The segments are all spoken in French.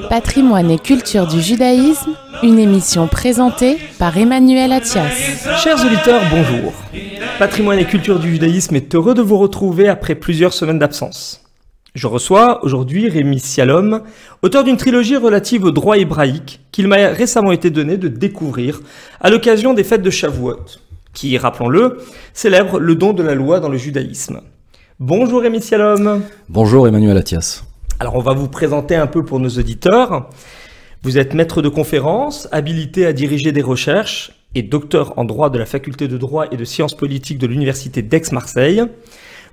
Patrimoine et culture du judaïsme, une émission présentée par Emmanuel Attias. Chers auditeurs, bonjour. Patrimoine et culture du judaïsme est heureux de vous retrouver après plusieurs semaines d'absence. Je reçois aujourd'hui Rémi Sialom, auteur d'une trilogie relative au droit hébraïque qu'il m'a récemment été donné de découvrir à l'occasion des fêtes de Shavuot, qui, rappelons-le, célèbrent le don de la loi dans le judaïsme. Bonjour Rémi Sialom. Bonjour Emmanuel Attias. Alors on va vous présenter un peu pour nos auditeurs. Vous êtes maître de conférences, habilité à diriger des recherches et docteur en droit de la faculté de droit et de sciences politiques de l'université d'Aix-Marseille.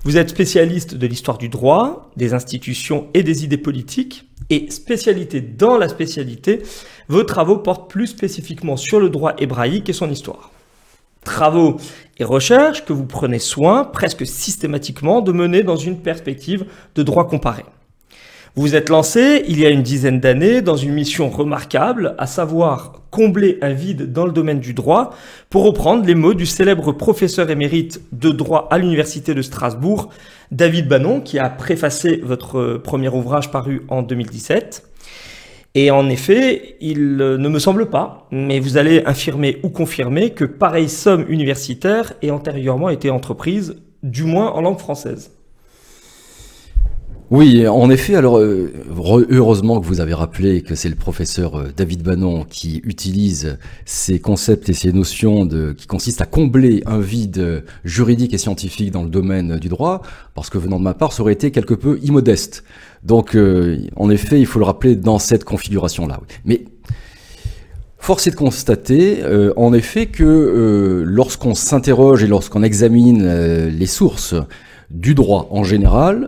Vous êtes spécialiste de l'histoire du droit, des institutions et des idées politiques et spécialité dans la spécialité. Vos travaux portent plus spécifiquement sur le droit hébraïque et son histoire. Travaux et recherches que vous prenez soin presque systématiquement de mener dans une perspective de droit comparé. Vous vous êtes lancé, il y a une dizaine d'années, dans une mission remarquable, à savoir combler un vide dans le domaine du droit, pour reprendre les mots du célèbre professeur émérite de droit à l'université de Strasbourg, David Banon, qui a préfacé votre premier ouvrage paru en 2017. Et en effet, il ne me semble pas, mais vous allez infirmer ou confirmer que pareille somme universitaire ait antérieurement été entreprise, du moins en langue française. Oui, en effet, alors heureusement que vous avez rappelé que c'est le professeur David Banon qui utilise ces concepts et ces notions qui consistent à combler un vide juridique et scientifique dans le domaine du droit, parce que venant de ma part, ça aurait été quelque peu immodeste. Donc, en effet, il faut le rappeler dans cette configuration-là. Mais force est de constater, en effet, que lorsqu'on s'interroge et lorsqu'on examine les sources du droit en général,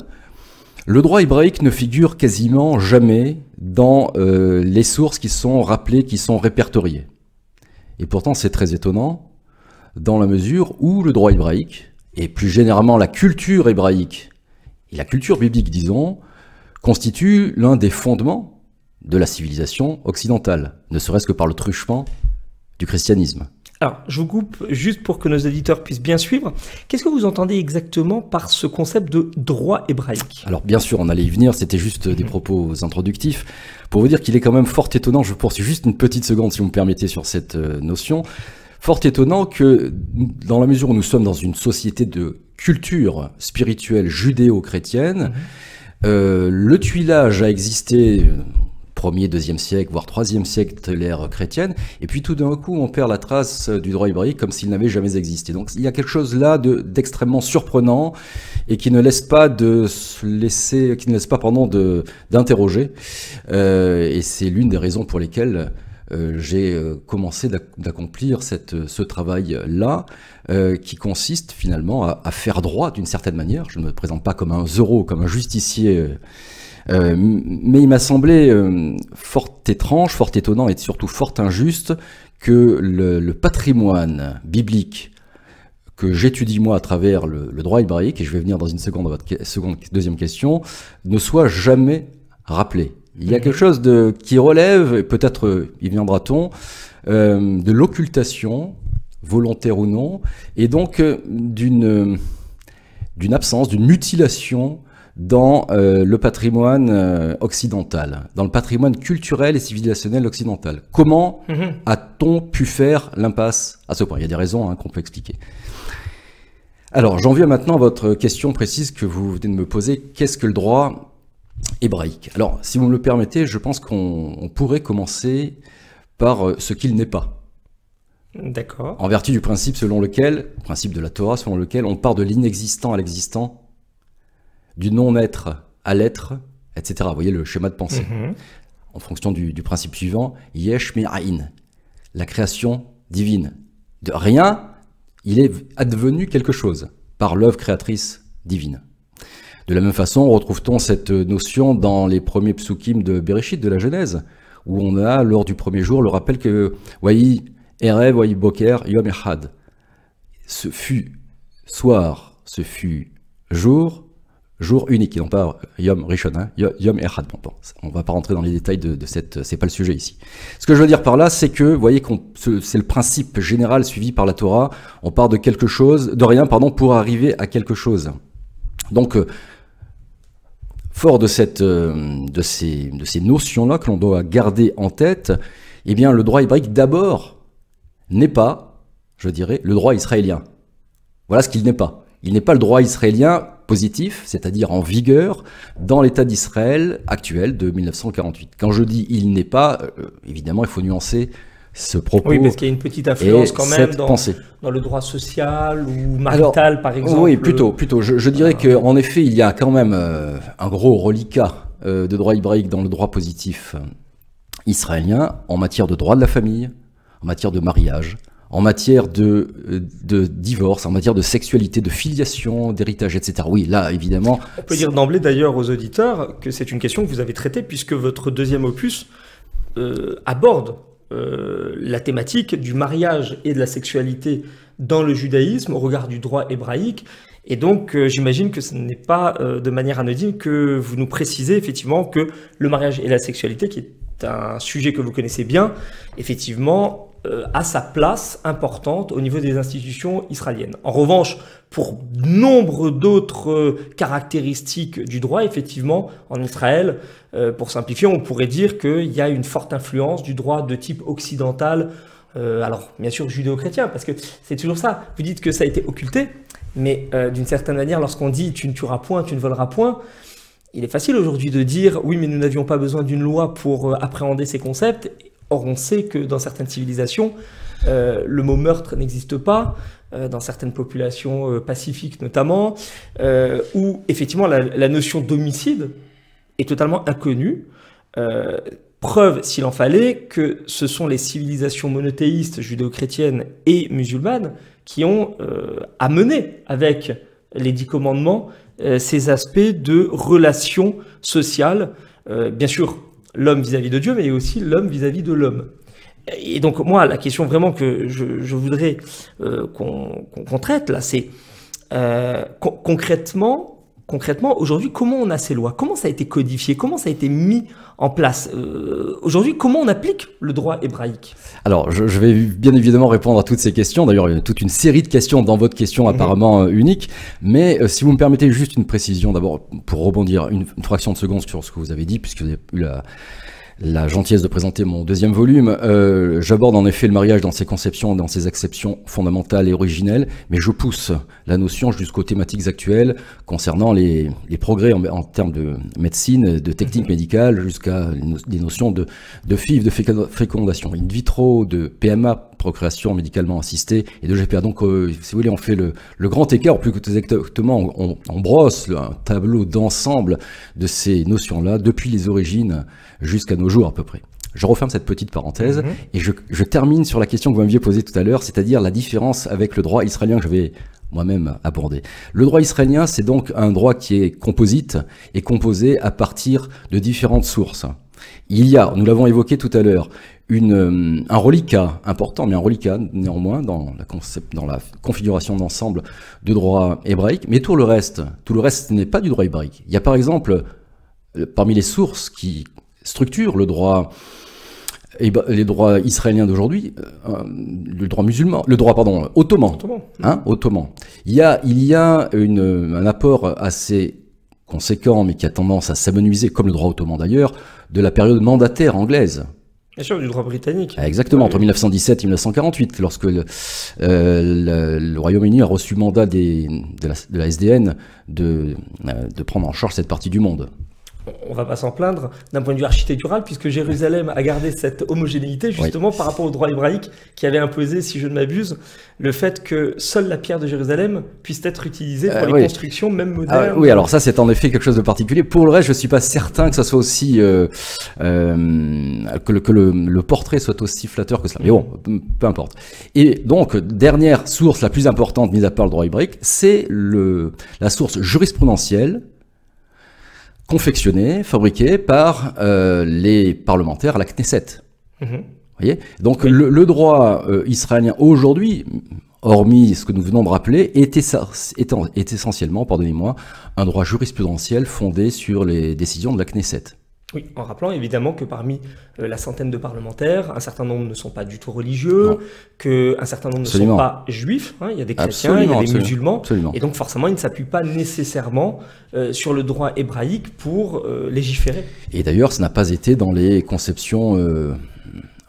le droit hébraïque ne figure quasiment jamais dans les sources qui sont rappelées, qui sont répertoriées. Et pourtant, c'est très étonnant, dans la mesure où le droit hébraïque, et plus généralement la culture hébraïque, et la culture biblique, disons, constitue l'un des fondements de la civilisation occidentale, ne serait-ce que par le truchement du christianisme. Alors, je vous coupe juste pour que nos éditeurs puissent bien suivre. Qu'est-ce que vous entendez exactement par ce concept de droit hébraïque ? Alors, bien sûr, on allait y venir, c'était juste des propos introductifs. Pour vous dire qu'il est quand même fort étonnant, je poursuis juste une petite seconde si vous me permettez sur cette notion, fort étonnant que dans la mesure où nous sommes dans une société de culture spirituelle judéo-chrétienne, le tuilage a existé 1er, 2e siècle, voire 3e siècle de l'ère chrétienne, et puis tout d'un coup on perd la trace du droit hébraïque comme s'il n'avait jamais existé. Donc il y a quelque chose là d'extrêmement surprenant et qui ne laisse pas d'interroger. Et c'est l'une des raisons pour lesquelles j'ai commencé d'accomplir ce travail-là, qui consiste finalement à faire droit d'une certaine manière. Je ne me présente pas comme un zéro, comme un justicier. Mais il m'a semblé fort étrange, fort étonnant et surtout fort injuste que le patrimoine biblique que j'étudie moi à travers le droit hébraïque, et je vais venir dans une seconde à votre deuxième question, ne soit jamais rappelé. Il y a quelque chose qui relève, et peut-être y viendra-t-on, de l'occultation, volontaire ou non, et donc d'une absence, d'une mutilation dans le patrimoine occidental, dans le patrimoine culturel et civilisationnel occidental. Comment a-t-on pu faire l'impasse à ce point ? Il y a des raisons qu'on peut expliquer. Alors, j'en viens maintenant à votre question précise que vous venez de me poser. Qu'est-ce que le droit hébraïque ? Alors, si vous me le permettez, je pense qu'on pourrait commencer par ce qu'il n'est pas. D'accord. En vertu du principe principe de la Torah, selon lequel on part de l'inexistant à l'existant, du non-être à l'être, etc. Vous voyez le schéma de pensée. En fonction du principe suivant, Yesh Me'ain, la création divine. De rien, il est advenu quelque chose par l'œuvre créatrice divine. De la même façon, retrouve-t-on cette notion dans les premiers psukim de Bereshit, de la Genèse, où on a, lors du premier jour, le rappel que Wahi Erev, Wahi Boker, Yom Echad. Ce fut soir, ce fut jour unique, et non pas Yom Rishon, Yom Echad. Bon, on va pas rentrer dans les détails de cette, c'est pas le sujet ici. Ce que je veux dire par là, c'est que, vous voyez, c'est le principe général suivi par la Torah. On part de quelque chose, de rien, pour arriver à quelque chose. Donc, fort de ces notions-là que l'on doit garder en tête, eh bien, le droit hébraïque, d'abord, n'est pas, je dirais, le droit israélien. Voilà ce qu'il n'est pas. Il n'est pas le droit israélien positif, c'est-à-dire en vigueur, dans l'État d'Israël actuel de 1948. Quand je dis « il n'est pas », évidemment, il faut nuancer ce propos. Oui, parce qu'il y a une petite influence quand même dans le droit social ou marital, par exemple. Oui, plutôt. Je dirais qu'en effet, il y a quand même un gros reliquat de droit hébraïque dans le droit positif israélien en matière de droit de la famille, en matière de mariage, en matière de divorce, en matière de sexualité, de filiation, d'héritage, etc. Oui, là, évidemment... On peut dire d'emblée, d'ailleurs, aux auditeurs que c'est une question que vous avez traitée, puisque votre deuxième opus aborde la thématique du mariage et de la sexualité dans le judaïsme au regard du droit hébraïque. Et donc, j'imagine que ce n'est pas de manière anodine que vous nous précisez effectivement que le mariage et la sexualité, qui est un sujet que vous connaissez bien, effectivement, a sa place importante au niveau des institutions israéliennes. En revanche, pour nombre d'autres caractéristiques du droit, effectivement, en Israël, pour simplifier, on pourrait dire qu'il y a une forte influence du droit de type occidental, alors bien sûr judéo-chrétien, parce que c'est toujours ça. Vous dites que ça a été occulté, mais d'une certaine manière, lorsqu'on dit « tu ne tueras point, tu ne voleras point », il est facile aujourd'hui de dire « oui, mais nous n'avions pas besoin d'une loi pour appréhender ces concepts ». Or, on sait que dans certaines civilisations, le mot meurtre n'existe pas, dans certaines populations pacifiques notamment, où effectivement la notion d'homicide est totalement inconnue. Preuve, s'il en fallait, que ce sont les civilisations monothéistes judéo-chrétiennes et musulmanes qui ont amené avec les 10 commandements ces aspects de relations sociales, bien sûr, l'homme vis-à-vis de Dieu, mais aussi l'homme vis-à-vis de l'homme. Et donc, moi, la question vraiment que je voudrais qu'on traite, là, c'est concrètement, aujourd'hui, comment on a ces lois? Comment ça a été codifié? Comment ça a été mis en place? Aujourd'hui, comment on applique le droit hébraïque? Alors, je vais bien évidemment répondre à toutes ces questions. D'ailleurs, il y a toute une série de questions dans votre question apparemment unique. Mais si vous me permettez juste une précision, d'abord, pour rebondir une fraction de seconde sur ce que vous avez dit, puisque vous avez eu la gentillesse de présenter mon deuxième volume. J'aborde en effet le mariage dans ses conceptions, dans ses acceptions fondamentales et originelles, mais je pousse la notion jusqu'aux thématiques actuelles concernant les progrès en termes de médecine, de technique médicale, jusqu'à des notions de FIV, de fécondation in vitro, de PMA, procréation médicalement assistée, et de GPA. Donc, si vous voulez, on fait le grand écart, plus exactement, on brosse un tableau d'ensemble de ces notions-là, depuis les origines jusqu'à nos jours à peu près. Je referme cette petite parenthèse et je termine sur la question que vous m'aviez posée tout à l'heure, c'est-à-dire la différence avec le droit israélien que je vais moi-même aborder. Le droit israélien, c'est donc un droit qui est composite et composé à partir de différentes sources. Il y a, nous l'avons évoqué tout à l'heure, un reliquat important, mais un reliquat néanmoins dans la configuration d'ensemble de droit hébraïque, mais tout le reste n'est pas du droit hébraïque. Il y a par exemple, parmi les sources qui structurent les droits israéliens d'aujourd'hui, le droit ottoman. Ottoman. Il y a un apport assez conséquent, mais qui a tendance à s'amenuiser, comme le droit ottoman d'ailleurs, de la période mandataire anglaise. Bien sûr, du droit britannique. Exactement, entre 1917 et 1948, lorsque le Royaume-Uni a reçu mandat de la SDN de prendre en charge cette partie du monde. On va pas s'en plaindre d'un point de vue architectural, puisque Jérusalem a gardé cette homogénéité justement par rapport au droit hébraïque qui avait imposé, si je ne m'abuse, le fait que seule la pierre de Jérusalem puisse être utilisée pour les constructions même modernes. Oui, alors ça c'est en effet quelque chose de particulier. Pour le reste, je suis pas certain que ça soit aussi que le portrait soit aussi flatteur que cela. Mais bon, peu importe. Et donc dernière source la plus importante, mise à part le droit hébraïque, c'est la source jurisprudentielle confectionné, fabriqué par les parlementaires à la Knesset. Voyez, donc le droit israélien aujourd'hui, hormis ce que nous venons de rappeler, est essentiellement, pardonnez-moi, un droit jurisprudentiel fondé sur les décisions de la Knesset. Oui, en rappelant évidemment que parmi la centaine de parlementaires, un certain nombre ne sont pas du tout religieux, qu'un certain nombre ne sont pas juifs, hein, il y a des chrétiens, il y a des musulmans, et donc forcément ils ne s'appuient pas nécessairement sur le droit hébraïque pour légiférer. Et d'ailleurs, ce n'a pas été dans les conceptions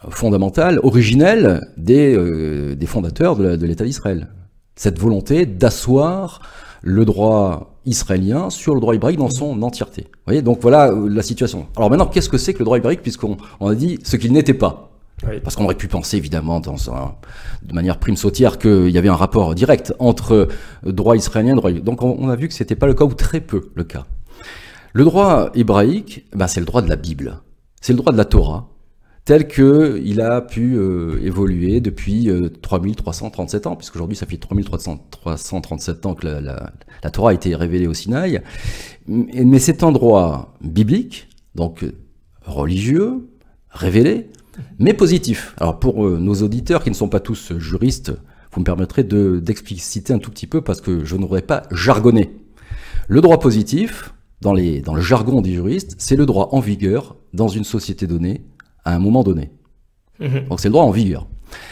fondamentales, originelles des fondateurs de l'État d'Israël. Cette volonté d'asseoir le droit israélien sur le droit hébraïque dans son entièreté. Vous voyez, donc voilà la situation. Alors maintenant, qu'est-ce que c'est que le droit hébraïque, puisqu'on a dit ce qu'il n'était pas? Oui. Parce qu'on aurait pu penser, évidemment, de manière prime sautière, qu'il y avait un rapport direct entre droit israélien et droit hébraïque. Donc on a vu que ce n'était pas le cas, ou très peu le cas. Le droit hébraïque, c'est le droit de la Bible. C'est le droit de la Torah, tel qu'il a pu évoluer depuis 3337 ans, puisqu'aujourd'hui ça fait 3337 ans que la Torah a été révélée au Sinaï. Mais c'est un droit biblique, donc religieux, révélé, mais positif. Alors pour nos auditeurs qui ne sont pas tous juristes, vous me permettrez d'expliciter un tout petit peu, parce que je n'aurais pas jargonné. Le droit positif, dans le jargon des juristes, c'est le droit en vigueur dans une société donnée, à un moment donné. Donc c'est le droit en vigueur.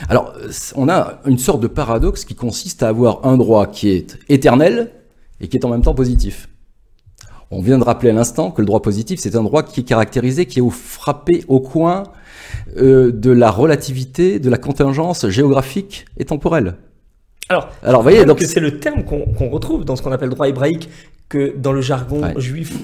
Alors, on a une sorte de paradoxe qui consiste à avoir un droit qui est éternel et qui est en même temps positif. On vient de rappeler à l'instant que le droit positif, c'est un droit qui est caractérisé, qui est frappé au coin de la relativité, de la contingence géographique et temporelle. Alors vous voyez, donc c'est le terme qu'on retrouve dans ce qu'on appelle le droit hébraïque, que dans le jargon juif,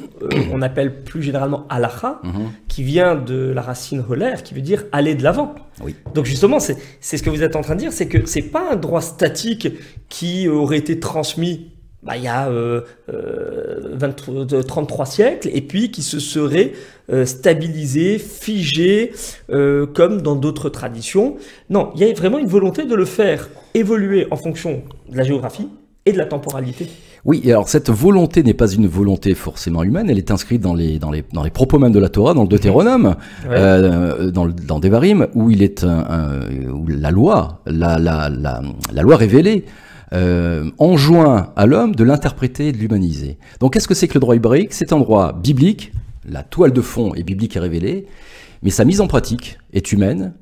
on appelle plus généralement halakha, qui vient de la racine holer, qui veut dire aller de l'avant. Oui. Donc justement, c'est ce que vous êtes en train de dire, c'est que c'est pas un droit statique qui aurait été transmis il y a 33 siècles, et puis qui se serait stabilisé, figé, comme dans d'autres traditions. Non, il y a vraiment une volonté de le faire évoluer en fonction de la géographie et de la temporalité. Oui, et alors cette volonté n'est pas une volonté forcément humaine, elle est inscrite dans les propos même de la Torah, dans le Deutéronome, dans Devarim, où il est où la loi révélée enjoint à l'homme de l'interpréter et de l'humaniser. Donc qu'est-ce que c'est que le droit hébraïque? C'est un droit biblique, la toile de fond est biblique et révélée, mais sa mise en pratique est humaine,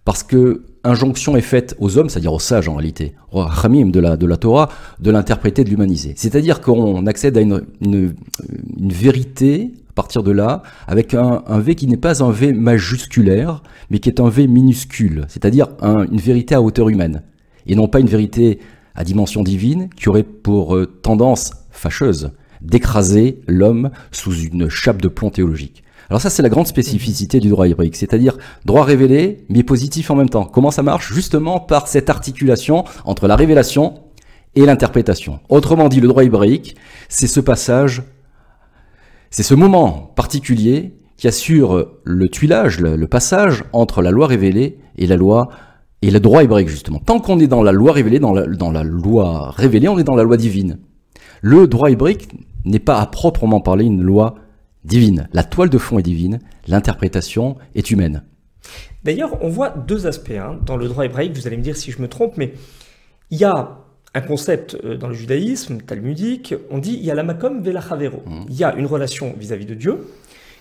parce que injonction est faite aux hommes, c'est-à-dire aux sages en réalité, aux Ramim de la Torah, de l'interpréter, de l'humaniser. C'est-à-dire qu'on accède à une vérité, à partir de là, avec un V qui n'est pas un V majusculaire, mais qui est un V minuscule, c'est-à-dire une vérité à hauteur humaine, et non pas une vérité à dimension divine, qui aurait pour tendance fâcheuse d'écraser l'homme sous une chape de plomb théologique. Alors ça, c'est la grande spécificité du droit hébraïque, c'est-à-dire droit révélé, mais positif en même temps. Comment ça marche? Justement par cette articulation entre la révélation et l'interprétation. Autrement dit, le droit hébraïque, c'est ce passage, c'est ce moment particulier qui assure le tuilage, le passage entre la loi révélée et la loi et le droit hébraïque, justement. Tant qu'on est dans la loi révélée, dans la loi révélée, on est dans la loi divine. Le droit hébraïque n'est pas à proprement parler une loi divine. La toile de fond est divine, l'interprétation est humaine. D'ailleurs, on voit deux aspects dans le droit hébraïque, vous allez me dire si je me trompe, mais il y a un concept dans le judaïsme talmudique, on dit il y a la makom velachavero. Il y a une relation vis-à-vis de Dieu,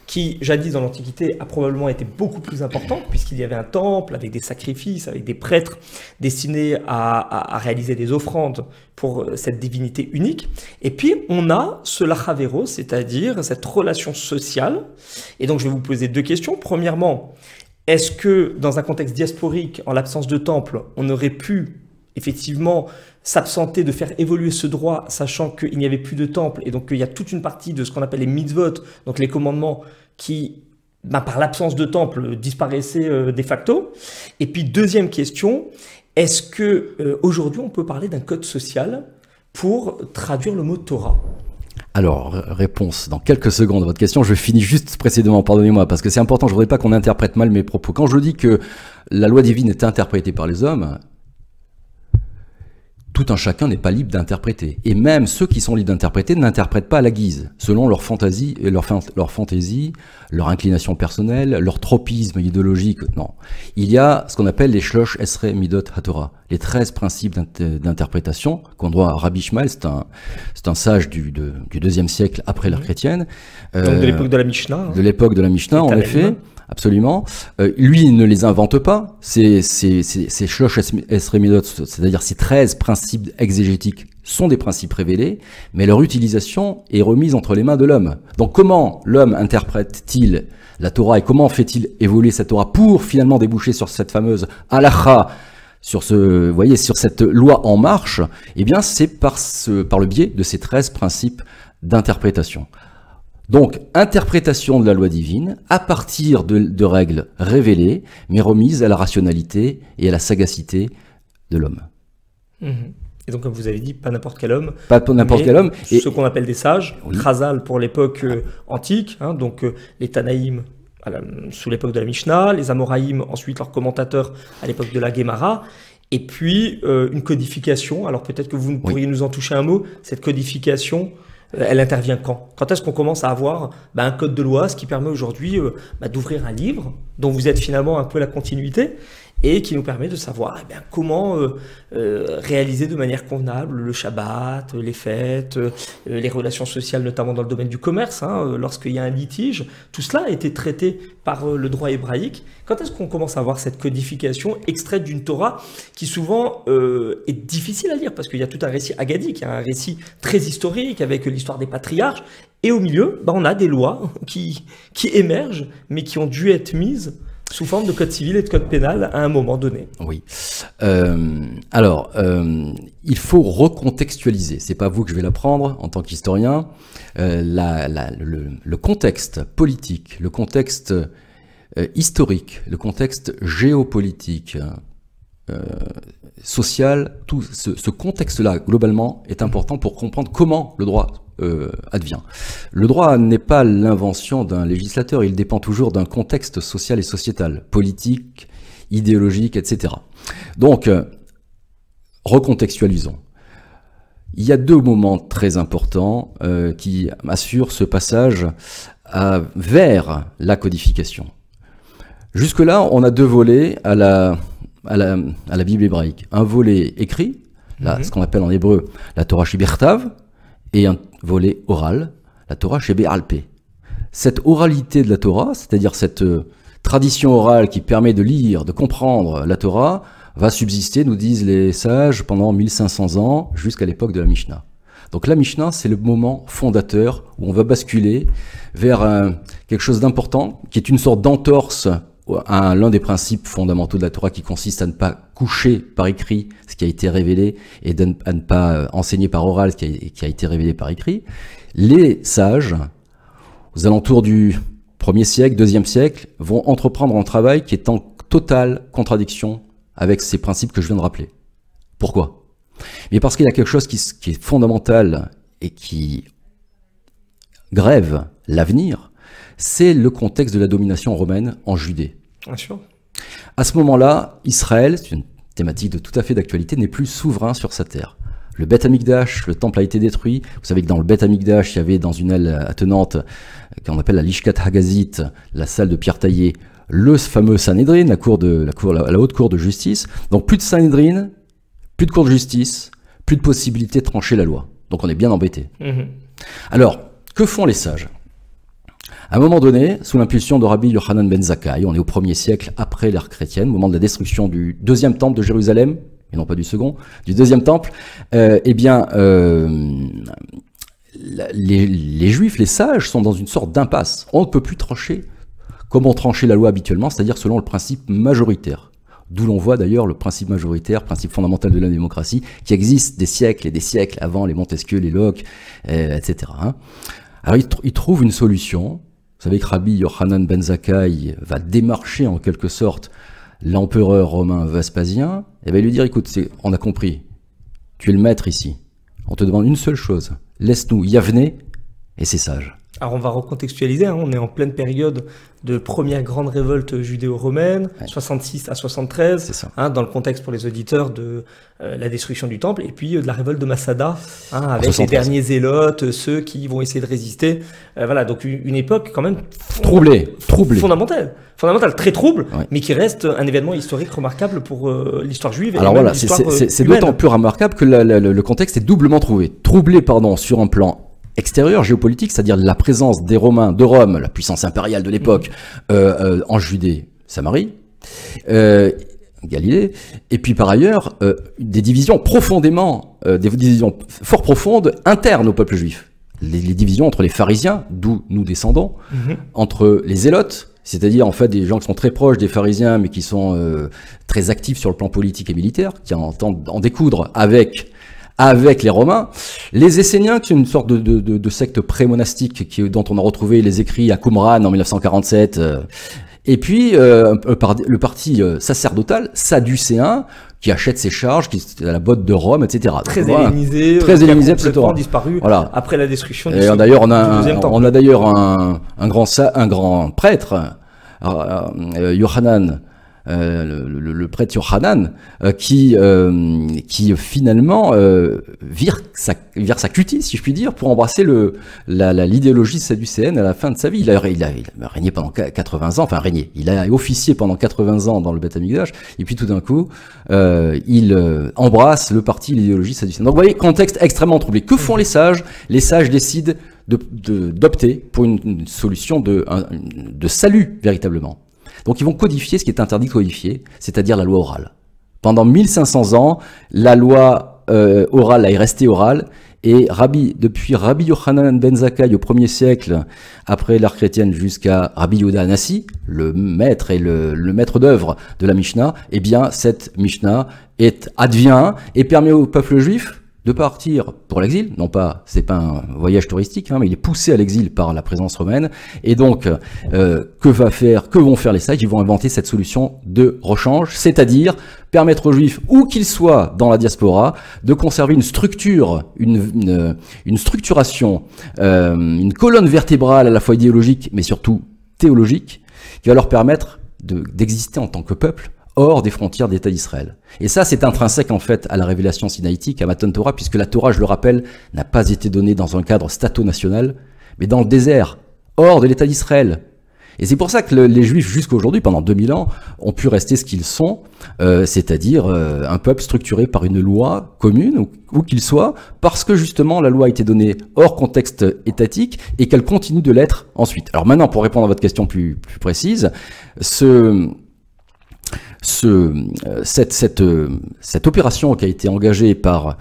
qui jadis dans l'Antiquité a probablement été beaucoup plus importante, puisqu'il y avait un temple avec des sacrifices, avec des prêtres destinés à réaliser des offrandes pour cette divinité unique. Et puis on a ce lachavero, c'est-à-dire cette relation sociale. Et donc je vais vous poser deux questions. Premièrement, est-ce que dans un contexte diasporique, en l'absence de temple, on aurait pu effectivement s'absenter de faire évoluer ce droit, sachant qu'il n'y avait plus de temple, et donc qu'il y a toute une partie de ce qu'on appelle les mitzvot, donc les commandements, qui, par l'absence de temple, disparaissaient de facto. Et puis deuxième question, est-ce que aujourd'hui on peut parler d'un code social pour traduire le mot Torah? Alors, réponse dans quelques secondes à votre question. Je finis juste précédemment, pardonnez-moi, parce que c'est important, je ne voudrais pas qu'on interprète mal mes propos. Quand je dis que la loi divine est interprétée par les hommes, tout un chacun n'est pas libre d'interpréter. Et même ceux qui sont libres d'interpréter n'interprètent pas à la guise, selon leur fantaisie, leur inclination personnelle, leur tropisme idéologique. Non. Il y a ce qu'on appelle les Shlosh Esrei Midot HaTorah, les 13 principes d'interprétation qu'on doit à Rabbi Ishmael, c'est un sage du IIe siècle après l'ère chrétienne. Donc de l'époque de la Mishnah. Hein. De l'époque de la Mishnah, en effet. Absolument. Lui, il ne les invente pas. Ces Shlosh Esrei Midot, c'est-à-dire ces 13 principes exégétiques, sont des principes révélés, mais leur utilisation est remise entre les mains de l'homme. Donc comment l'homme interprète-t-il la Torah et comment fait-il évoluer cette Torah pour finalement déboucher sur cette fameuse halakha, sur cette loi en marche? Eh bien, c'est par le biais de ces 13 principes d'interprétation. Donc, interprétation de la loi divine à partir de règles révélées, mais remises à la rationalité et à la sagacité de l'homme. Et donc, comme vous avez dit, pas n'importe quel homme. Pas n'importe quel homme. Et ce qu'on appelle des sages, Chazal pour l'époque antique, hein, donc les Tanaïm sous l'époque de la Mishnah, les Amoraïm, ensuite leurs commentateurs à l'époque de la Gemara, et puis une codification. Alors peut-être que vous pourriez nous en toucher un mot, cette codification. Elle intervient quand? Quand est-ce qu'on commence à avoir un code de loi, ce qui permet aujourd'hui d'ouvrir un livre dont vous êtes finalement un peu la continuité et qui nous permet de savoir comment réaliser de manière convenable le Shabbat, les fêtes, les relations sociales, notamment dans le domaine du commerce, hein, lorsqu'il y a un litige. Tout cela a été traité par le droit hébraïque. Quand est-ce qu'on commence à avoir cette codification extraite d'une Torah qui souvent est difficile à lire parce qu'il y a tout un récit agadique, un récit très historique avec l'histoire des patriarches, et au milieu, on a des lois qui émergent mais qui ont dû être mises sous forme de code civil et de code pénal à un moment donné. Oui. Il faut recontextualiser. C'est pas vous que je vais l'apprendre en tant qu'historien. Le contexte politique, le contexte historique, le contexte géopolitique, social, tout ce contexte-là, globalement, est important pour comprendre comment le droit advient. Le droit n'est pas l'invention d'un législateur, il dépend toujours d'un contexte social et sociétal, politique, idéologique, etc. Donc, recontextualisons. Il y a deux moments très importants qui assurent ce passage vers la codification. Jusque-là, on a deux volets à la Bible hébraïque. Un volet écrit, ce qu'on appelle en hébreu la Torah Shibertav, et un volet oral, la Torah Shebe'al-Peh. Cette oralité de la Torah, c'est-à-dire cette tradition orale qui permet de lire, de comprendre la Torah, va subsister, nous disent les sages, pendant 1500 ans, jusqu'à l'époque de la Mishnah. Donc la Mishnah, c'est le moment fondateur où on va basculer vers quelque chose d'important, qui est une sorte d'entorse à l'un des principes fondamentaux de la Torah qui consiste à ne pas coucher par écrit ce qui a été révélé et à ne pas enseigner par oral ce qui a été révélé par écrit. Les sages, aux alentours du 1er siècle, 2e siècle, vont entreprendre un travail qui est en totale contradiction avec ces principes que je viens de rappeler. Pourquoi? Mais parce qu'il y a quelque chose qui est fondamental et qui grève l'avenir, c'est le contexte de la domination romaine en Judée. Bien sûr. À ce moment-là, Israël, c'est une thématique tout à fait d'actualité, n'est plus souverain sur sa terre. Le Beth Amikdash, le temple a été détruit. Vous savez que dans le Beth Amikdash, il y avait dans une aile attenante, qu'on appelle la Lishkat Hagazit, la salle de pierre taillée, le fameux Sanhedrin, la haute cour de justice. Donc plus de Sanhedrin, plus de cour de justice, plus de possibilité de trancher la loi. Donc on est bien embêté. Alors, que font les sages? À un moment donné, sous l'impulsion de Rabbi Yochanan ben Zakkai, on est au 1er siècle après l'ère chrétienne, au moment de la destruction du deuxième temple de Jérusalem, et non pas du second, du deuxième temple, les Juifs, les sages, sont dans une sorte d'impasse. On ne peut plus trancher comme on tranchait la loi habituellement, c'est-à-dire selon le principe majoritaire. D'où l'on voit d'ailleurs le principe majoritaire, principe fondamental de la démocratie, qui existe des siècles et des siècles avant les Montesquieu, les Locke, etc. Alors ils trouvent une solution. Vous savez que Rabbi Yochanan ben Zakkai va démarcher en quelque sorte l'empereur romain Vespasien, et va lui dire, écoute, on a compris, tu es le maître ici, on te demande une seule chose, laisse-nous Yavne et c'est sage. Alors on va recontextualiser, hein, on est en pleine période de première grande révolte judéo-romaine, 66 à 73, hein, dans le contexte pour les auditeurs de la destruction du temple, et puis de la révolte de Massada, hein, avec les derniers zélotes, ceux qui vont essayer de résister. Voilà, donc une époque quand même troublée, fondamentale, très trouble, mais qui reste un événement historique remarquable pour l'histoire juive. Alors voilà, c'est d'autant plus remarquable que le contexte est doublement troublé, sur un plan extérieur, géopolitique, c'est-à-dire la présence des Romains, de Rome, la puissance impériale de l'époque, en Judée, Samarie, Galilée, et puis par ailleurs, des divisions des divisions fort profondes internes au peuple juif. Les divisions entre les pharisiens, d'où nous descendons, entre les zélotes, c'est-à-dire en fait des gens qui sont très proches des pharisiens, mais qui sont très actifs sur le plan politique et militaire, qui entendent en découdre avec les Romains, les Esséniens, qui est une sorte de secte pré-monastique dont on a retrouvé les écrits à Qumran en 1947, et puis le parti sacerdotal sadducéen qui achète ses charges, qui est à la botte de Rome, etc. Très hellénisé, complètement disparu après la destruction du d'ailleurs, on a d'ailleurs un grand prêtre, Yohanan, le prêtre Yohanan, qui finalement vire sa cutie, si je puis dire, pour embrasser l'idéologie sadducéenne à la fin de sa vie. Il a régné pendant 80 ans, il a officié pendant 80 ans dans le Beth Amikdash, et puis tout d'un coup, il embrasse le parti, l'idéologie sadducéenne. Donc vous voyez, contexte extrêmement troublé. Que font les sages? Les sages décident d'opter pour une solution de salut, véritablement. Donc ils vont codifier ce qui est interdit de codifier, c'est-à-dire la loi orale. Pendant 1500 ans, la loi orale est restée orale, et depuis Rabbi Yochanan ben Zakkai au 1er siècle, après l'ère chrétienne, jusqu'à Rabbi Yehuda Hanassi, le maître et le maître d'œuvre de la Mishnah, eh bien cette Mishnah advient et permet au peuple juif de partir pour l'exil. Non pas, c'est pas un voyage touristique, mais il est poussé à l'exil par la présence romaine. Et donc, que vont faire les sages? Ils vont inventer cette solution de rechange, c'est-à-dire permettre aux juifs, où qu'ils soient dans la diaspora, de conserver une structure, une structuration, une colonne vertébrale à la fois idéologique, mais surtout théologique, qui va leur permettre d'exister en tant que peuple hors des frontières d'État d'Israël. Et ça, c'est intrinsèque en fait à la révélation sinaïtique, à Matan Torah, puisque la Torah, je le rappelle, n'a pas été donnée dans un cadre stato-national, mais dans le désert, hors de l'État d'Israël. Et c'est pour ça que les Juifs, jusqu'à aujourd'hui, pendant 2000 ans, ont pu rester ce qu'ils sont, c'est-à-dire un peuple structuré par une loi commune, où qu'il soit, parce que justement la loi a été donnée hors contexte étatique et qu'elle continue de l'être ensuite. Alors maintenant, pour répondre à votre question plus précise, cette opération qui a été engagée par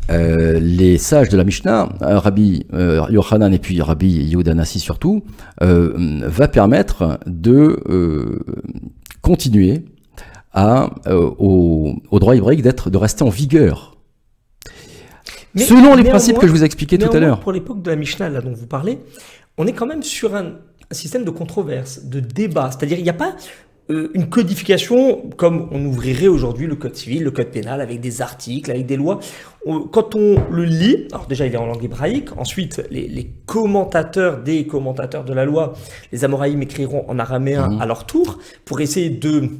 les sages de la Mishnah, Rabbi Yochanan et puis Rabbi Yehuda Hanassi surtout, va permettre de continuer au droit hébraïque de rester en vigueur. Selon les principes que je vous ai expliqués tout à l'heure. Pour l'époque de la Mishnah là dont vous parlez, on est quand même sur un système de controverse, de débat. C'est-à-dire il n'y a pas une codification comme on ouvrirait aujourd'hui le code civil, le code pénal, avec des articles, avec des lois. Quand on le lit, alors déjà il est en langue hébraïque, ensuite les commentateurs des commentateurs de la loi, les Amoraïm écriront en araméen à leur tour pour essayer de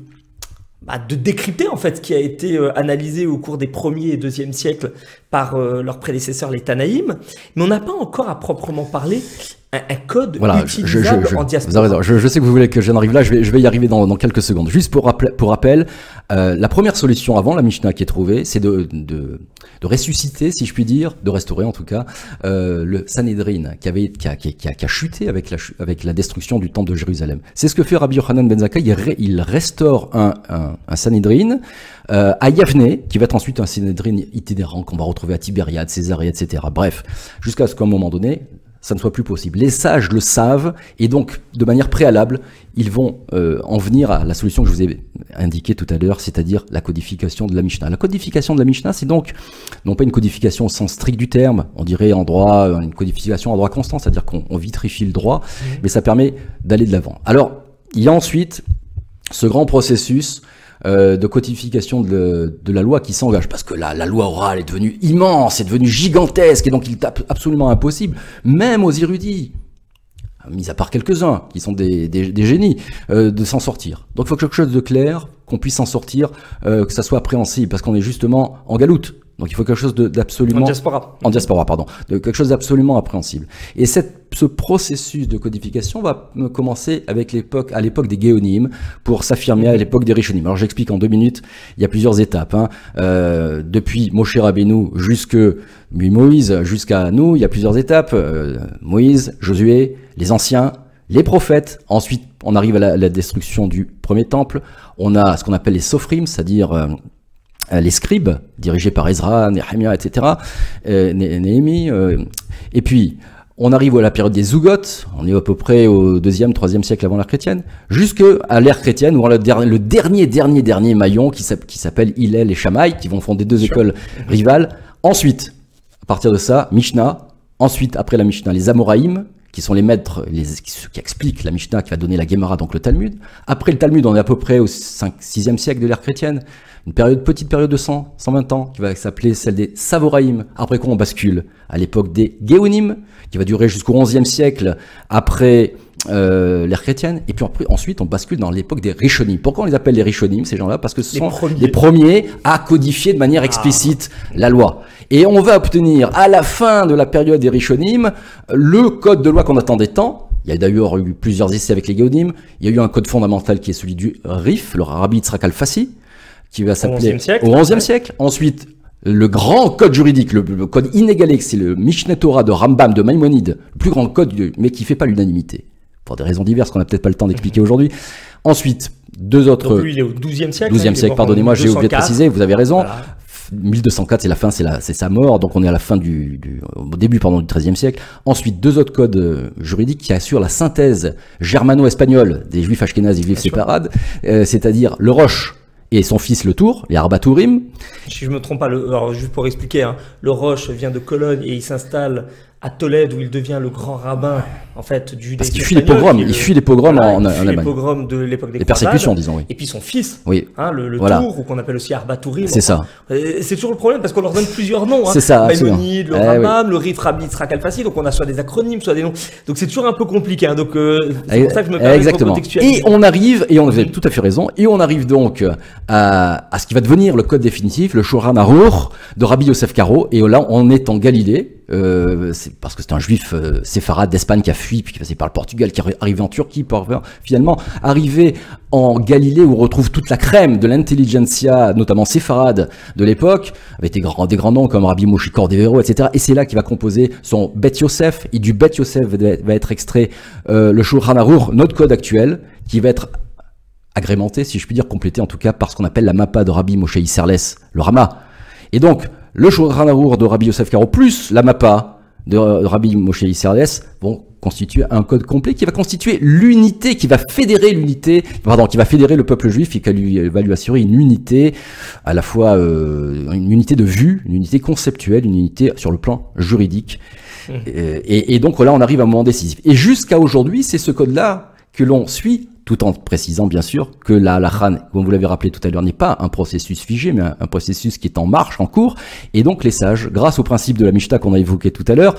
décrypter en fait ce qui a été analysé au cours des 1er et 2e siècles par leurs prédécesseurs les Tanaïm, mais on n'a pas encore à proprement parler un code utilisable en diaspora. Vous avez raison. Je sais que vous voulez que j'en arrive là, je vais y arriver dans quelques secondes. Juste pour rappel, la première solution avant la Mishnah qui est trouvée, c'est de ressusciter, si je puis dire, de restaurer en tout cas, le Sanhédrin qui a chuté avec la destruction du temple de Jérusalem. C'est ce que fait Rabbi Yochanan ben Zakkai, il restaure un Sanhédrin à Yavne, qui va être ensuite un Sanhédrin itinérant qu'on va retrouver à Tibériade, Césarée, etc. Bref, jusqu'à ce qu'à un moment donné, ça ne soit plus possible. Les sages le savent, et donc, de manière préalable, ils vont en venir à la solution que je vous ai indiquée tout à l'heure, c'est-à-dire la codification de la Mishnah. La codification de la Mishnah, c'est donc, non pas une codification au sens strict du terme, on dirait en droit, une codification en droit constant, c'est-à-dire qu'on vitrifie le droit, mais ça permet d'aller de l'avant. Alors, il y a ensuite ce grand processus de codification de la loi qui s'engage, parce que la loi orale est devenue immense, est devenue gigantesque, et donc il est absolument impossible, même aux érudits, mis à part quelques-uns qui sont des génies, de s'en sortir. Donc il faut quelque chose de clair, qu'on puisse s'en sortir, que ça soit appréhensible, parce qu'on est justement en galoute. Donc il faut quelque chose d'absolument... En diaspora, pardon. De quelque chose d'absolument appréhensible. Et ce processus de codification va commencer à l'époque des Géonimes, pour s'affirmer à l'époque des Rishonim. Alors j'explique en 2 minutes, il y a plusieurs étapes. Depuis Moshe Rabbeinu Moïse jusqu'à nous, il y a plusieurs étapes. Moïse, Josué, les anciens, les prophètes. Ensuite, on arrive à la destruction du premier temple. On a ce qu'on appelle les Sophrim, c'est-à-dire... les scribes, dirigés par Ezra, Nehemia, etc., Néhémie, et puis on arrive à la période des Zougotes, on est à peu près au 2e, 3e siècle avant l'ère chrétienne, jusqu'à l'ère chrétienne, où on a le dernier maillon qui s'appelle Hillel et Shammai, qui vont fonder 2 écoles rivales. Ensuite, à partir de ça, Mishnah, ensuite, après la Mishnah, les Amoraïm, qui sont les maîtres, ceux qui expliquent la Mishnah, qui va donner la Gemara, donc le Talmud. Après le Talmud, on est à peu près au 6e siècle de l'ère chrétienne, une petite période de 120 ans, qui va s'appeler celle des Savoraïm. Après quoi on bascule à l'époque des Géonim, qui va durer jusqu'au 11e siècle après l'ère chrétienne. Et puis ensuite, on bascule dans l'époque des Rishonim. Pourquoi on les appelle les Rishonim, ces gens-là? Parce que ce sont les premiers à codifier de manière explicite la loi. Et on va obtenir, à la fin de la période des Rishonim, le code de loi qu'on attendait tant. Il y a d'ailleurs eu plusieurs essais avec les Géonim. Il y a eu un code fondamental qui est celui du Rif, le Rabbi Yitzhak Al-Fassi, qui va s'appeler au XIe siècle. Ensuite, le grand code juridique, le code inégalé, c'est le Mishneh Torah de Rambam, de Maïmonide, le plus grand code, mais qui fait pas l'unanimité, pour des raisons diverses qu'on n'a peut-être pas le temps d'expliquer aujourd'hui. Ensuite, 2 autres... Donc lui, il est au XIIe siècle. 12e siècle, pardonnez-moi, j'ai oublié de préciser, vous avez raison. Voilà. 1204, c'est la fin, c'est sa mort, donc on est à la fin au début, du XIIIe siècle. Ensuite, 2 autres codes juridiques qui assurent la synthèse germano-espagnole des juifs ashkénazes et juifs séfarades, c'est-à-dire le Roche et son fils le Tour, les Arbatourim. Si je me trompe pas, alors juste pour expliquer, le Roche vient de Cologne et il s'installe à Tolède où il devient le grand rabbin en fait du judaïsme. Parce qu'il fuit les pogroms, il fuit les pogroms en Allemagne. Les pogroms de l'époque des persécutions, disons. Oui. Et puis son fils, oui. Le voilà. Tour, ou qu'on appelle aussi Arbatourim. C'est ça. C'est toujours le problème parce qu'on leur donne plusieurs noms. C'est ça. Maïmonide, le Rambam, le Rif Rabbi Yitzhak Al-Fassi. Donc on a soit des acronymes, soit des noms. Donc c'est toujours un peu compliqué. Donc c'est pour ça que je me permets de recontextualiser. Et on arrive, et vous avez tout à fait raison, et on arrive donc à ce qui va devenir le code définitif, le Shulchan Aruch de Rabbi Yosef Karo. Et là, on est en Galilée. C'est parce que c'est un juif séfarade d'Espagne qui a fui, puis qui est passé par le Portugal, qui est arrivé en Turquie, pour finalement arriver en Galilée où on retrouve toute la crème de l'intelligentsia, notamment séfarade de l'époque, avec des grands noms comme Rabbi Moshe Cordovero, etc. Et c'est là qu'il va composer son Bet Yosef, et du Bet Yosef va être extrait le Shulchan Aruch, notre code actuel, qui va être agrémenté, si je puis dire, complété en tout cas par ce qu'on appelle la Mappa de Rabbi Moshe Isserles, le Rama. Et donc, le Shulchan Aruch de Rabbi Yosef Karo plus la Mappa de Rabbi Moshe Isserles vont constituer un code complet qui va constituer l'unité, qui va fédérer le peuple juif et qui va lui assurer une unité, à la fois une unité de vue, une unité conceptuelle, une unité sur le plan juridique. Et donc là, on arrive à un moment décisif. Et jusqu'à aujourd'hui, c'est ce code-là que l'on suit, tout en précisant bien sûr que la halakha, comme vous l'avez rappelé tout à l'heure, n'est pas un processus figé, mais un processus qui est en marche, en cours. Et donc les sages, grâce au principe de la Mishnah qu'on a évoqué tout à l'heure,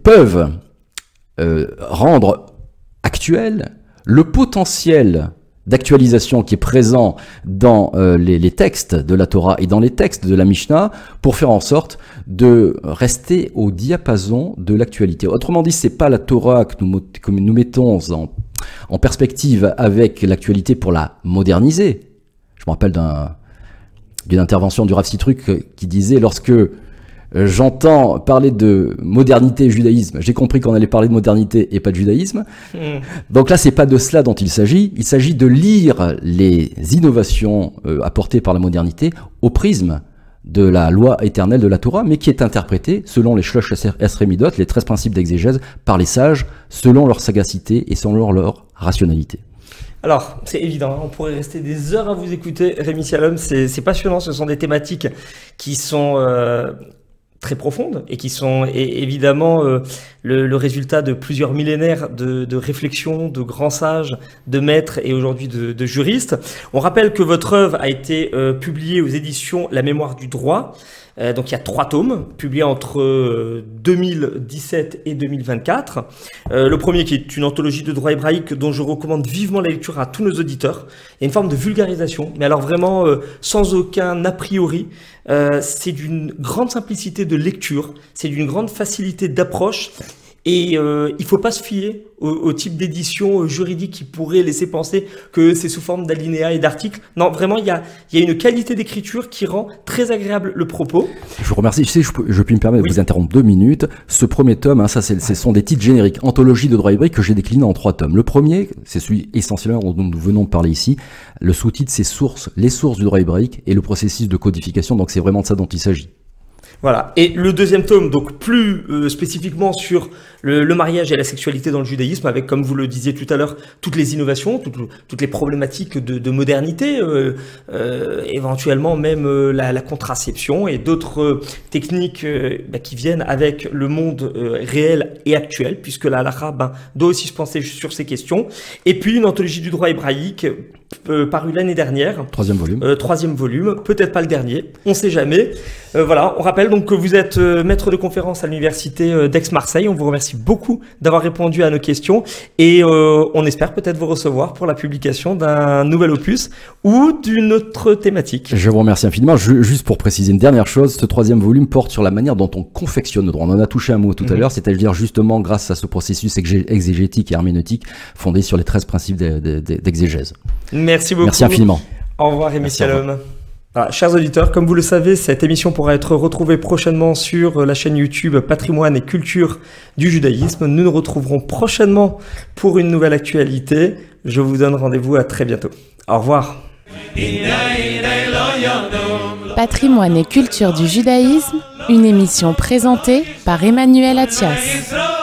peuvent rendre actuel le potentiel d'actualisation qui est présent dans les textes de la Torah et dans les textes de la Mishnah pour faire en sorte de rester au diapason de l'actualité. Autrement dit, c'est pas la Torah que nous mettons en perspective avec l'actualité pour la moderniser. Je me rappelle d'une intervention du Rav Sitruk qui disait: lorsque j'entends parler de modernité et judaïsme, j'ai compris qu'on allait parler de modernité et pas de judaïsme. Donc là, c'est pas de cela dont il s'agit. Il s'agit de lire les innovations apportées par la modernité au prisme de la loi éternelle de la Torah, mais qui est interprétée selon les Shlosh Esrei Midot, les 13 principes d'exégèse, par les sages, selon leur sagacité et selon leur rationalité. Alors, c'est évident, on pourrait rester des heures à vous écouter, Rémi Sialom, c'est passionnant, ce sont des thématiques qui sont très profondes et qui sont évidemment le résultat de plusieurs millénaires de réflexion, de grands sages, de maîtres et aujourd'hui de juristes. On rappelle que votre œuvre a été publiée aux éditions La Mémoire du Droit. Donc il y a 3 tomes publiés entre 2017 et 2024. Le premier qui est une anthologie de droit hébraïque dont je recommande vivement la lecture à tous nos auditeurs. Il y a une forme de vulgarisation, mais alors vraiment sans aucun a priori. C'est d'une grande simplicité de lecture, c'est d'une grande facilité d'approche. Et il faut pas se fier au type d'édition juridique qui pourrait laisser penser que c'est sous forme d'alinéas et d'articles. Non, vraiment, il y a une qualité d'écriture qui rend très agréable le propos. Je vous remercie. Je puis me permettre de vous interrompre 2 minutes. Ce premier tome, ce sont des titres génériques. Anthologie de droit hébraïque que j'ai décliné en 3 tomes. Le premier, c'est celui essentiellement dont nous venons de parler ici. Le sous-titre, c'est les sources du droit hébraïque et le processus de codification. Donc c'est vraiment de ça dont il s'agit. Voilà. Et le deuxième tome, donc plus spécifiquement sur le mariage et la sexualité dans le judaïsme, avec, comme vous le disiez tout à l'heure, toutes les innovations, toutes les problématiques de modernité, éventuellement même la contraception et d'autres techniques qui viennent avec le monde réel et actuel, puisque la halakha doit aussi se penser sur ces questions. Et puis une anthologie du droit hébraïque paru l'année dernière. 3e volume. 3e volume, peut-être pas le dernier, on sait jamais. Voilà, on rappelle donc que vous êtes maître de conférence à l'université d'Aix-Marseille. On vous remercie beaucoup d'avoir répondu à nos questions et on espère peut-être vous recevoir pour la publication d'un nouvel opus ou d'une autre thématique. Je vous remercie infiniment. Juste pour préciser une dernière chose, ce 3e volume porte sur la manière dont on confectionne le droit. On en a touché un mot tout à l'heure, c'est-à-dire justement grâce à ce processus exégétique et herméneutique fondé sur les 13 principes d'exégèse. Merci beaucoup. Merci infiniment. Au revoir, Rémi Shalom. Voilà, chers auditeurs, comme vous le savez, cette émission pourra être retrouvée prochainement sur la chaîne YouTube Patrimoine et Culture du Judaïsme. Nous nous retrouverons prochainement pour une nouvelle actualité. Je vous donne rendez-vous à très bientôt. Au revoir. Patrimoine et Culture du Judaïsme, une émission présentée par Emmanuel Attias.